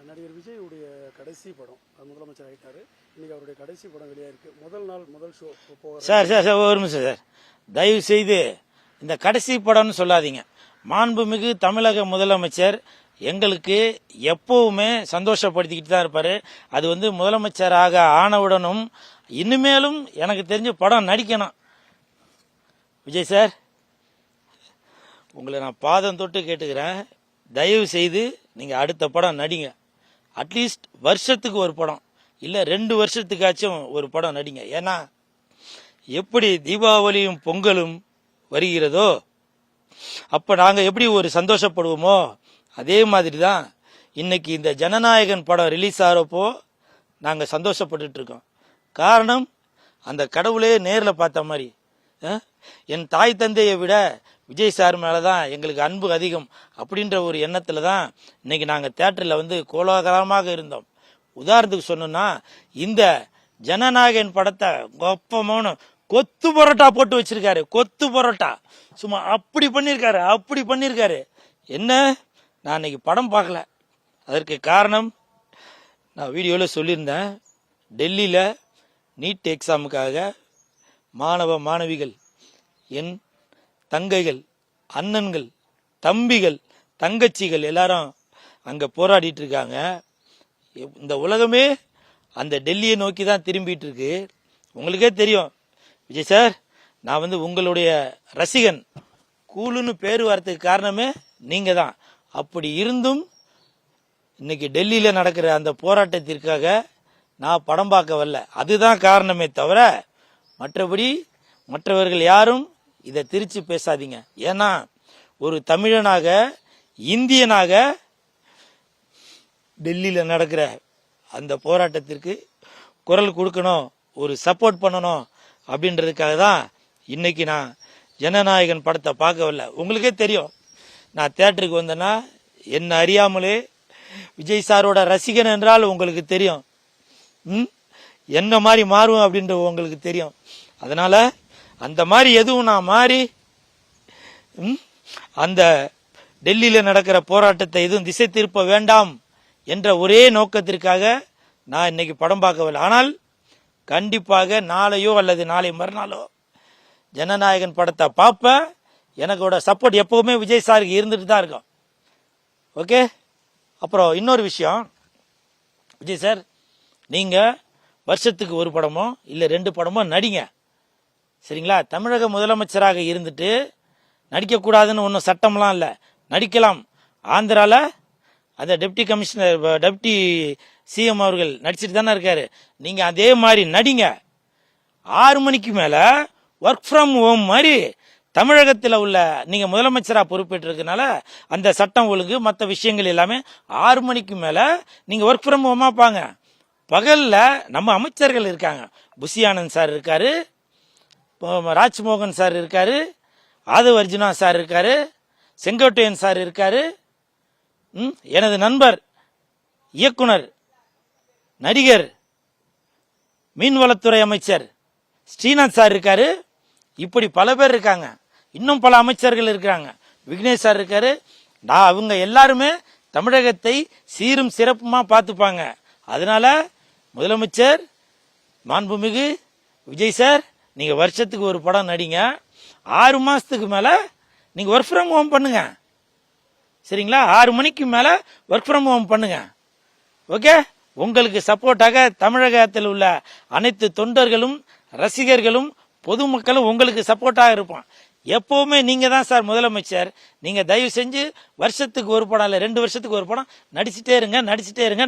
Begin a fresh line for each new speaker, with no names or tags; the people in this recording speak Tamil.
நடிகர் விஜய் உடைய கடைசி படம் முதலமைச்சர் ஆயிட்டாரு. இன்னைக்கு அவருடைய கடைசி படம் வெளியாயிருக்கு. முதல் நாள் முதல் ஷோ போகிற
சார் ஒரு நிமிஷம் சார், தயவு செய்து இந்த கடைசி படம்னு சொல்லாதீங்க. மாண்புமிகு தமிழக முதலமைச்சர் எங்களுக்கு எப்பவுமே சந்தோஷப்படுத்திக்கிட்டு தான் இருப்பாரு. அது முதலமைச்சராக ஆனவுடனும் இனிமேலும் எனக்கு தெரிஞ்ச படம் நடிக்கணும். விஜய் சார், உங்களை நான் பாதம் தொட்டு கேட்டுக்கிறேன், தயவு செய்து நீங்க அடுத்த படம் நடிங்க. அட்லீஸ்ட் வருஷத்துக்கு ஒரு படம், இல்ல 2 வருஷத்துக்காச்சும் ஒரு படம் நடிங்க. ஏன்னா எப்படி தீபாவளியும் பொங்கலும் வருகிறதோ அப்ப நாங்க எப்படி ஒரு சந்தோஷப்படுவோமோ அதே மாதிரி தான் இன்னைக்கு இந்த ஜனநாயகன் படம் ரிலீஸ் ஆகிறப்போ நாங்க சந்தோஷப்பட்டு இருக்கோம். காரணம், அந்த கடவுளே நேரில் பார்த்த மாதிரி. என் தாய் தந்தையை விட விஜய் சார் மேலதான் எங்களுக்கு அன்பு அதிகம் அப்படின்ற ஒரு எண்ணத்துல தான் இன்னைக்கு நாங்க தியேட்டர்ல கோலாகலமாக இருந்தோம். உதாரணத்துக்கு சொன்னோம்னா, இந்த ஜனநாயகன் படத்தை கொப்பமான கொத்து பரோட்டா போட்டு வச்சிருக்காரு. கொத்து பரோட்டா சும்மா அப்படி பண்ணிருக்காரு. என்ன, நான் இன்னைக்கு படம் பார்க்கல. அதற்கு காரணம், நான் வீடியோல சொல்லியிருந்தேன், டெல்லியில நீட் எக்ஸாமுக்காக மாணவ மாணவிகள், என் தங்கைகள், அண்ணன்கள், தம்பிகள், தங்கச்சிகள் எல்லாரும் அங்க போராடிட்டு இருக்காங்க. இந்த உலகமே அந்த டெல்லியை நோக்கி தான் திரும்பிட்டு இருக்கு. உங்களுக்கே தெரியும் விஜய் சார், நான் உங்களுடைய ரசிகன். கூலுன்னு பேரு வரதுக்கு காரணமே நீங்க தான். அப்படி இருந்தும் இன்னைக்கு டெல்லியில நடக்கிற அந்த போராட்டத்திற்காக நான் படம் பார்க்க வரல. அதுதான் காரணமே தவிர மற்றபடி மற்றவர்கள் யாரும் இதை திரிச்சு பேசாதீங்க. ஏன்னா ஒரு தமிழனாக, இந்தியனாக டெல்லியில நடக்கிற அந்த போராட்டத்திற்கு குரல் கொடுக்கணும், ஒரு சப்போர்ட் பண்ணணும் அப்படின்றதுக்காக தான் இன்னைக்கு நான் ஜனநாயகன் படத்தை பார்க்க வரல. உங்களுக்கே தெரியும், நான் தியேட்டருக்கு வந்தேன்னா என்ன அறியாமலே விஜய் சாரோட ரசிகன் என்றால் உங்களுக்கு தெரியும். என்ன மாதிரி மாறுவோம் அப்படின்ற உங்களுக்கு தெரியும். அதனால அந்த மாதிரி எதுவும் நான் மாறி அந்த டெல்லியில நடக்கிற போராட்டத்தை எதுவும் திசை திருப்ப வேண்டாம் என்ற ஒரே நோக்கத்திற்காக நான் இன்னைக்கு படம் பார்க்கவில்லை. ஆனால் கண்டிப்பாக நாளையோ அல்லது நாளை மறுநாளோ ஜனநாயகன் படத்தை பார்ப்பேன். எனக்கோட சப்போர்ட் எப்பவுமே விஜய் சாருக்கு இருந்துட்டு தான் இருக்கும். ஓகே. அப்புறம் இன்னொரு விஷயம், விஜய் சார், நீங்க வருஷத்துக்கு ஒரு படமோ இல்ல 2 படமோ நடிங்க, சரிங்களா? தமிழக முதலமைச்சராக இருந்துட்டு நடிக்கக்கூடாதுன்னு ஒன்றும் சட்டம்லாம் இல்லை, நடிக்கலாம். ஆந்திரால அந்த டெப்டி கமிஷனர், டெப்டி சிஎம் அவர்கள் நடிச்சிட்டு தானே இருக்காரு. நீங்க அதே மாதிரி நடிங்க. 6 மணிக்கு மேல ஒர்க் ஃப்ரம் ஹோம் மாதிரி தமிழகத்தில் உள்ள, நீங்க முதலமைச்சரா பொறுப்பேற்றிருக்கனால அந்த சட்டம் ஒழுங்கு மற்ற விஷயங்கள் எல்லாமே 6 மணிக்கு மேல நீங்க ஒர்க் ஃப்ரம் ஹோமா பாங்க. பகல்ல நம்ம அமைச்சர்கள் இருக்காங்க, புஷி ஆனந்த் சார் இருக்காரு, ராஜ்மோகன் சார் இருக்காரு, ஆதவ் அர்ஜுனா சார் இருக்காரு, செங்கோட்டையன் சார் இருக்காரு, எனது நண்பர் இயக்குனர், நடிகர், மீன்வளத்துறை அமைச்சர் ஸ்ரீநாத் சார் இருக்காரு. இப்படி பல பேர் இருக்காங்க. இன்னும் பல அமைச்சர்கள் இருக்காங்க. விக்னேஷ் சார் இருக்காரு. அவங்க எல்லாருமே தமிழகத்தை சீரும் சிறப்புமா பார்த்துப்பாங்க. அதனால முதலமைச்சர் மாண்புமிகு விஜய் சார், நீங்க வருஷத்துக்கு ஒரு படம் நடிங்க. 6 மாசத்துக்கு மேல நீங்க ஒர்க் ஃப்ரம் ஹோம் பண்ணுங்க, சரிங்களா? 6 மணிக்கு மேல ஒர்க் ஃப்ரம் ஹோம் பண்ணுங்க. ஓகே. உங்களுக்கு சப்போர்ட்டாக தமிழகத்தில் உள்ள அனைத்து தொண்டர்களும், ரசிகர்களும், பொதுமக்களும் உங்களுக்கு சப்போர்ட்டாக இருப்பான். எப்பவுமே நீங்க தான் சார் முதலமைச்சர். நீங்க தயவு செஞ்சு வருஷத்துக்கு ஒரு படம் இல்ல 2 வருஷத்துக்கு ஒரு படம் நடிச்சுட்டே இருங்க.